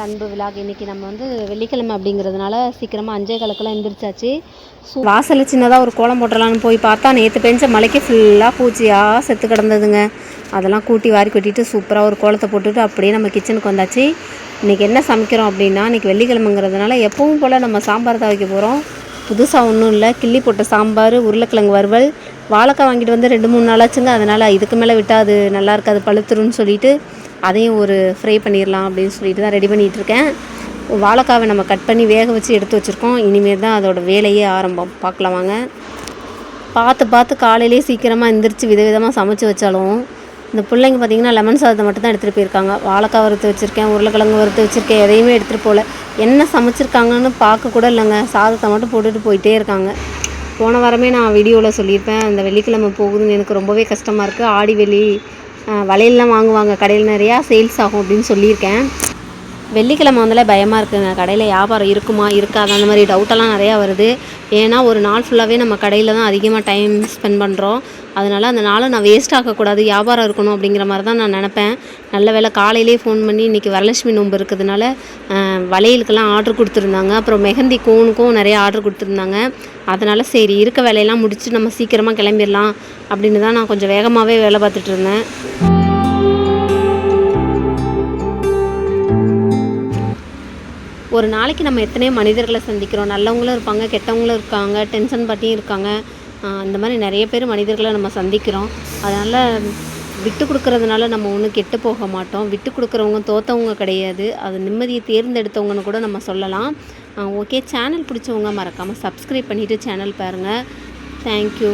அன்பு விழாக் இன்றைக்கி நம்ம வந்து வெள்ளிக்கிழமை அப்படிங்கிறதுனால சீக்கிரமாக 5:15 எந்திரிச்சாச்சு. வாசலில் சின்னதாக ஒரு கோலம் போட்டுடலான்னு போய் பார்த்தா நேற்று பெஞ்ச மழைக்கு ஃபுல்லாக பூச்சியாக செத்து கிடந்ததுங்க. அதெல்லாம் கூட்டி வாரி கொட்டிட்டு சூப்பராக ஒரு கோலத்தை போட்டுட்டு அப்படியே நம்ம கிச்சனுக்கு வந்தாச்சு. இன்றைக்கி என்ன சமைக்கிறோம் அப்படின்னா, இன்றைக்கி வெள்ளிக்கிழமைங்கிறதுனால எப்பவும் போல் நம்ம சாம்பார் தான் வைக்க போகிறோம். புதுசாக ஒன்றும் இல்லை, கிள்ளி போட்ட சாம்பார், உருளைக்கிழங்கு வறுவல், வாழைக்காய் வாங்கிட்டு வந்து 2-3 நாளாச்சுங்க. அதனால் இதுக்கு மேலே விட்டால் அது நல்லா இருக்காது, பழுத்துருன்னு சொல்லிட்டு அதையும் ஒரு ஃப்ரை பண்ணிடலாம் அப்படின்னு சொல்லிட்டு தான் ரெடி பண்ணிகிட்ருக்கேன். வாழைக்காவை நம்ம கட் பண்ணி வேக வச்சு எடுத்து வச்சுருக்கோம். இனிமேல் தான் அதோடய வேலையே ஆரம்பம். பார்க்கலாம் வாங்க. பார்த்து காலையிலே சீக்கிரமாக எந்திரிச்சு விதவிதமாக சமைச்சு வச்சாலும் இந்த பிள்ளைங்க பார்த்திங்கன்னா லெமன் சாதத்தை மட்டும் தான் எடுத்துகிட்டு போயிருக்காங்க. வாழைக்காய் வறுத்து வச்சுருக்கேன், உருளைக்கிழங்கு வறுத்து வச்சுருக்கேன், எதையுமே எடுத்துகிட்டு போகல. என்ன சமைச்சிருக்காங்கன்னு பார்க்க கூட இல்லைங்க, சாதத்தை மட்டும் போட்டுட்டு போயிட்டே இருக்காங்க. போன வாரமே நான் வீடியோவில் சொல்லியிருப்பேன், அந்த வெள்ளிக்கிழமை போகுதுன்னு எனக்கு ரொம்பவே கஷ்டமாக இருக்குது. ஆடி வெள்ளி வளையல்லாம் வாங்குவாங்க கடையில், நிறையா சேல்ஸ் ஆகும் அப்படின்னு சொல்லியிருக்கேன். வெள்ளிக்கிழமை வந்தாலே பயமாக இருக்குதுங்க, கடையில் வியாபாரம் இருக்குமா இருக்காது அந்த மாதிரி டவுட்டெல்லாம் நிறையா வருது. ஏன்னா ஒரு நாள் ஃபுல்லாகவே நம்ம கடையில் தான் அதிகமாக டைம் ஸ்பெண்ட் பண்ணுறோம். அதனால் அந்த நாளை நான் வேஸ்ட் ஆகக்கூடாது, வியாபாரம் இருக்கணும் அப்படிங்கிற மாதிரி தான் நான் நினப்பேன். நல்ல வேளை காலையிலே ஃபோன் பண்ணி இன்றைக்கி வரலட்சுமி நோன்பு இருக்கிறதுனால வளையலுக்கெல்லாம் ஆர்டர் கொடுத்துருந்தாங்க. அப்புறம் மெஹந்தி கோனுக்கும் நிறைய ஆர்டர் கொடுத்துருந்தாங்க. அதனால் சரி இருக்க வேலையெல்லாம் முடிச்சு நம்ம சீக்கிரமாக கிளம்பிடலாம் அப்படின்னு தான் நான் கொஞ்சம் வேகமாகவே வேலை பார்த்துட்டு இருந்தேன். ஒரு நாளைக்கு நம்ம எத்தனையோ மனிதர்களை சந்திக்கிறோம். நல்லவங்களும் இருப்பாங்க, கெட்டவங்களும் இருக்காங்க, டென்ஷன் பாட்டியும் இருக்காங்க. இந்த மாதிரி நிறைய பேர் மனிதர்களை நம்ம சந்திக்கிறோம். அதனால் விட்டு கொடுக்குறதுனால நம்ம ஒன்றும் கெட்டு போக மாட்டோம். விட்டு கொடுக்குறவங்க தோற்றவங்க கிடையாது, அது நிம்மதியை தேர்ந்தெடுத்தவங்கன்னு கூட நம்ம சொல்லலாம். ஓகே, சேனல் பிடிச்சவங்க மறக்காமல் சப்ஸ்கிரைப் பண்ணிவிட்டு சேனல் பாருங்கள். தேங்க்யூ.